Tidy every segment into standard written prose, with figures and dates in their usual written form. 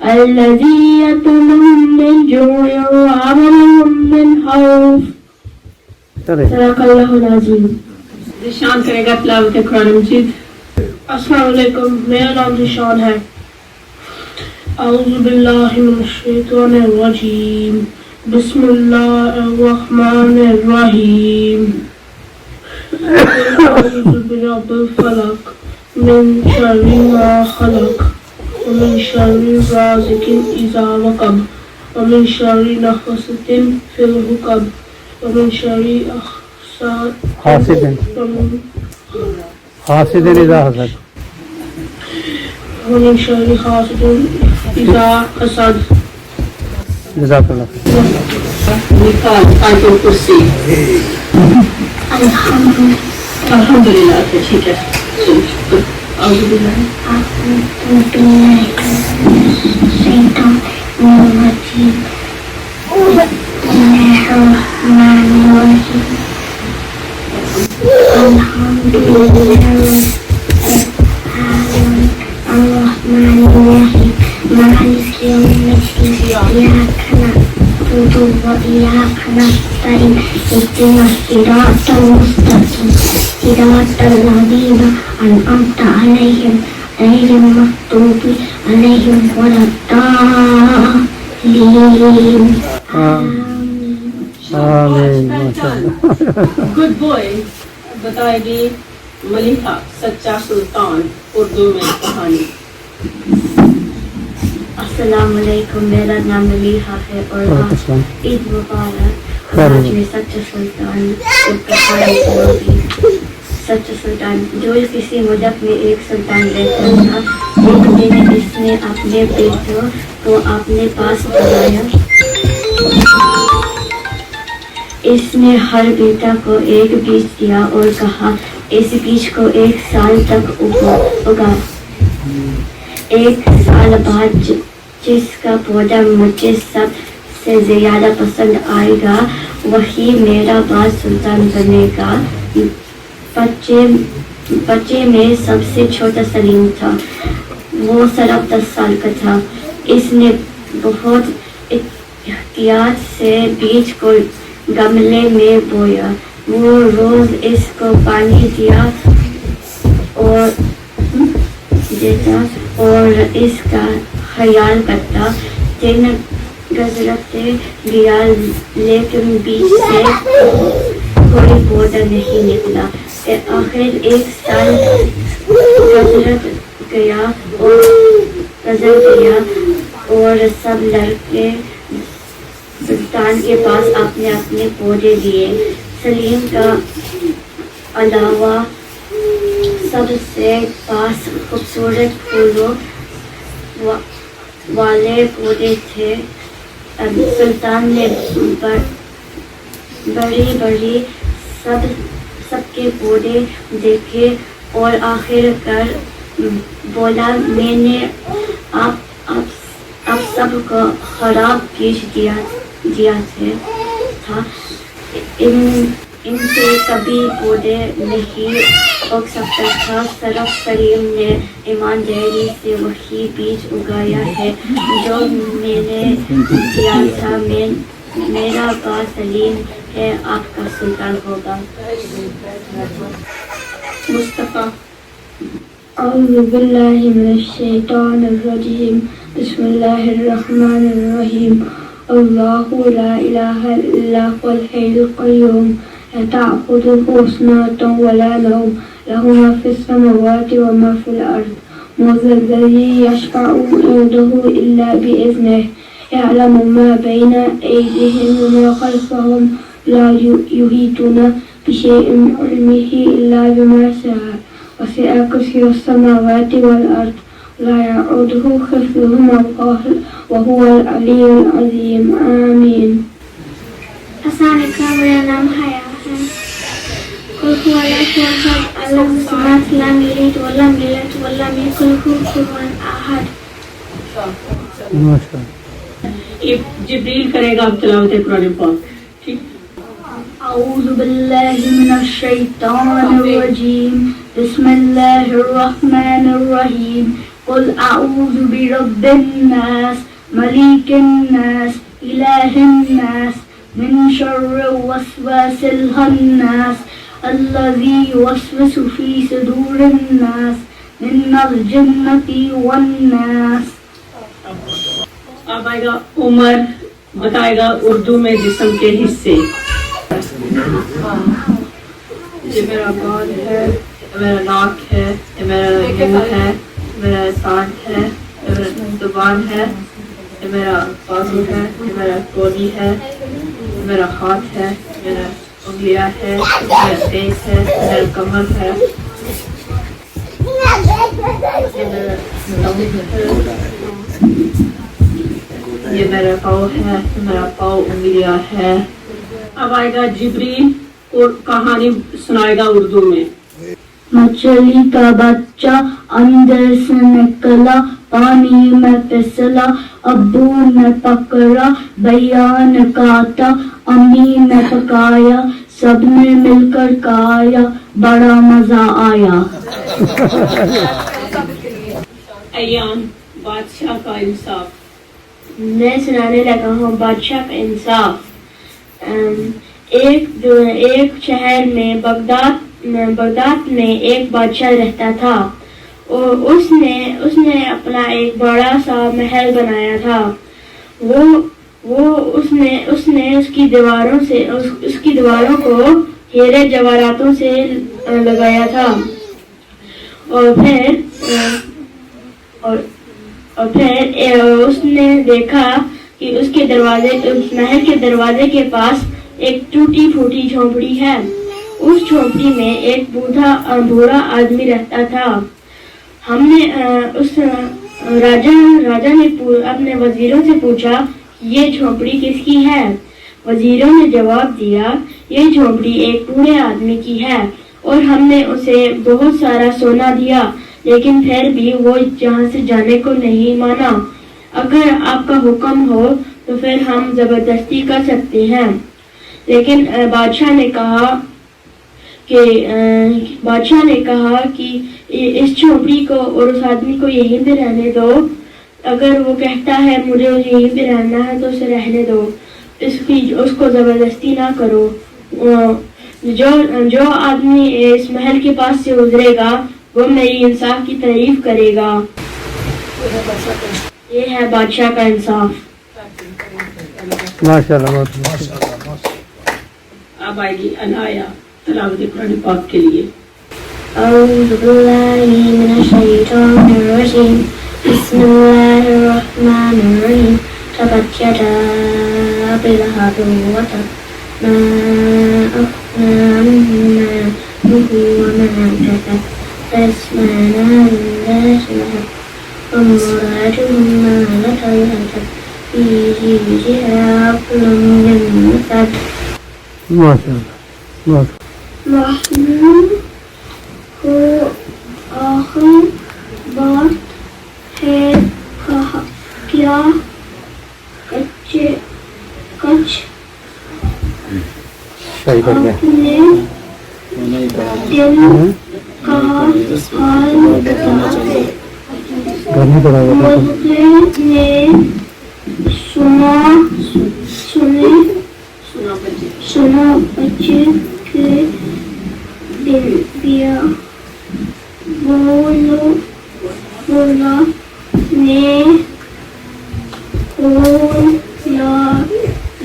الذي يطعمهم من جوع وآمنهم من خوف। صدق اللہ العظیم۔ ذیشان کرے گا تلاوت قرآن مجید۔ السلام علیکم، میرا نام ذیشان ہے۔ اعوذ باللہ من الشیطان الرجیم، بسم اللہ الرحمن الرحیم۔ اعوذ برب الفلق من شر ما خلق ومن شر غاسق إذا وقب ومن شر نفاثات في العقد ومن شر حاسد إذا حسد ومن شر حاسد إذا حسد۔ جزاک اللہ۔ آیت الکرسی۔ الحمدللہ۔ ٹھیک ہے۔ أعوذ بالله من الشيطان الرجيم، بسم الله الرحمن الرحيم، الحمد لله الرحمن الرحيم، مالك يوم الدين، إياك نعبد وإياك نستعين، اهدنا الصراط المستقيم، صراط الذين أنعمت عليهم غير المغضوب عليهم ولا الضالين آمين۔ گڈ بوائے بتائے گی ملیحہ سچا سلطان اردو میں کہانی۔ السلام علیکم، میرا نام ملیحہ ہے اور عید مبارک۔ آج میں سچا سلطان اور کہانی سناؤں۔ سچا سلطان۔ جو کسی ملک میں ایک سلطان رہتا تھا، ایک دن اس نے اپنے بیٹوں کو اپنے پاس بلایا۔ اس نے ہر بیٹا کو ایک بیج دیا اور کہا اس بیج کو 1 سال تک اگا۔ 1 سال بعد جس کا پودا مجھے سب سے زیادہ پسند آئے گا وہی میرا بعد سلطان بنے گا۔ بچے میں سب سے چھوٹا سلیم تھا، وہ صرف 10 سال کا تھا۔ اس نے بہت احتیاط سے بیج کو گملے میں بویا۔ وہ روز اس کو پانی دیا اور اس کا خیال کرتا۔ دن گزرتے گیا لیکن بیج سے کوئی پودا نہیں نکلا۔ آخر 1 سال گزر گیا اور سب لڑکے سلطان کے پاس اپنے اپنے پودے دیے۔ سلیم کا علاوہ سب سے پاس خوبصورت پھولوں والے پودے تھے۔ سلطان نے بڑی سب کے پودے دیکھے اور آخر کر بولا میں نے اب سب کو خراب بیج دیا تھا، ان سے کبھی پودے نہیں اگ سکتا تھا۔ صرف سلیم نے ایمانداری سے وہی بیج اگایا ہے جو میں نے کیا تھا۔ میرا با سلیم ہے آپ کا سلطان ہوگا۔ مصطفیٰ۔ اعوذ باللہ من الشیطان الرجیم، بسم اللہ الرحمن الرحیم۔ اللہ لا الہ الا هو الحی القیوم، لا تأخذه سنة ولا نوم، له ما في السماوات وما في الأرض، من ذا الذي يشفع عنده إلا بإذنه يعلم ما بين أيديهم وما خلفهم لا يحيطون بشيء من علمه إلا بما شاء وسع كرسيه السماوات والأرض لا يعوده حفظهما وهو العلي العظيم آمين. السلام علیکم، میرا نام حیا ہے. قل هو الله احد الله الصمد لم يلد ولم يولد ولم يكن له كفوا احد. جبریل کرے گا اب تلاوت قرآن پاک. ٹھیک. اعوذ باللہ من الشیطان الرجیم بسم اللہ الرحمن الرحیم قل اعوذ برب الناس ملک الناس الہ الناس من شر الوسواس الخناس الذي يوسوس في صدور الناس من الجنة والناس. اب آئے گا عمر، بتائے گا اردو میں جسم کے حصے. یہ میرا کان ہے، یہ میرا ناک ہے، یہ میرا منہ ہے، میرا سانس ہے، یہ میرا زبان ہے، یہ میرا بازو ہے، یہ میرا کولی ہے، یہ میرا ہاتھ ہے، میرا انگلیاں ہے، میرا پیٹ ہے، میرا کمر ہے، یہ میرا سٹمک ہے، یہ میرا پاؤں ہے، یہ میرا پاؤں انگلیاں ہے. اب آئے گا جبریل اور کہانی سنائے گا اردو میں. مچھلی کا بچہ اندر سے نکلا پانی میں پھسلا ابو نے پکڑا بھیا نے کاٹا امی نے پکایا سب نے مل کر کھایا بڑا مزہ آیا. ایان بادشاہ کا انصاف. میں سنانے لگا ہوں بادشاہ کا انصاف. ایک شہر میں بغداد میں ایک بادشاہ رہتا تھا اور اس نے اپنا ایک بڑا سا محل بنایا تھا. اس نے اس کی دیواروں کو ہیرے جواہراتوں سے لگایا تھا اور پھر اس نے دیکھا کہ اس محل کے دروازے کے پاس ایک ٹوٹی پھوٹی جھونپڑی ہے. اس جھونپڑی میں ایک بوڑھا آدمی رہتا تھا. ہم نے راجا نے اپنے وزیروں سے پوچھا یہ جھونپڑی کس کی ہے. وزیروں نے جواب دیا یہ جھونپڑی ایک بوڑھے آدمی کی ہے اور ہم نے اسے بہت سارا سونا دیا لیکن پھر بھی وہ جہاں سے جانے کو نہیں مانا. اگر آپ کا حکم ہو تو پھر ہم زبردستی کر سکتے ہیں. لیکن بادشاہ نے کہا کہ اس جھونپڑی کو اور اس آدمی کو یہیں پہ رہنے دو. اگر وہ کہتا ہے مجھے یہیں پہ رہنا ہے تو اسے رہنے دو. اس کو زبردستی نہ کرو. جو آدمی اس محل کے پاس سے گزرے گا وہ میری انصاف کی تعریف کرے گا. یہ ہے بادشاہ کا انصاف. ماشاءاللہ. اب آئے گی انایا تلاوت قرآن پاک کے لیے. اعوذ باللہ من الشیطان الرجیم بسم اللہ الرحمن الرحیم تبت یدا ابی لہب وتب ما اغنی عنہ مالہ وما کسب تسلی نارا ذات لہب وامرأته حمالة الحطب في جيدها حبل من مسد. محمود کو آخر بات ہے کیا کچھ اپنے دل کا حال بتا دے. مجھے نے سنا بچے کے دل دیا بولا نے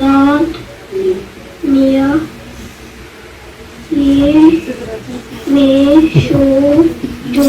رات میا یہ میں شو جو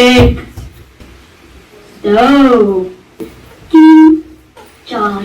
1 2 3 4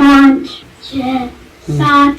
5 6 7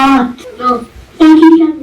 8 9 Thank you, Kevin.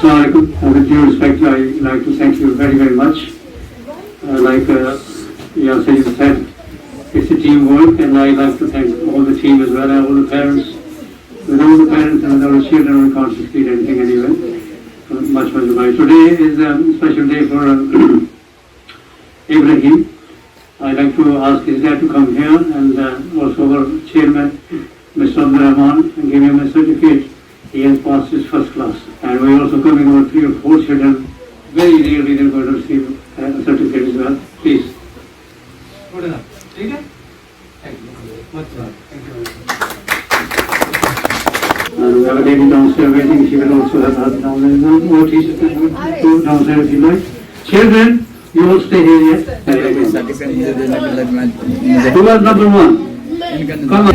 So, with due respect, I'd like to thank you very, very much. Like Yasir said, it's a teamwork, and I'd like to thank all the team as well, and all the parents. Without the parents and without the children, we can't succeed anything anyway. Much obliged. Today is a special day for Ibrahim. I'd like to ask his dad to come here, and also our chairman, Mr. Abdul Rahman, and give him a certificate. He has passed his first class. And we're also coming over 3 or 4 children. Very rarely they're going to receive a certificate as well. Please. Good enough. Okay? Thank you. Much love. Thank you. And we have a lady downstairs waiting. She will also have her downstairs. More teachers can go downstairs if you like. Children, you all stay here, yes? Who was number 1? Come on.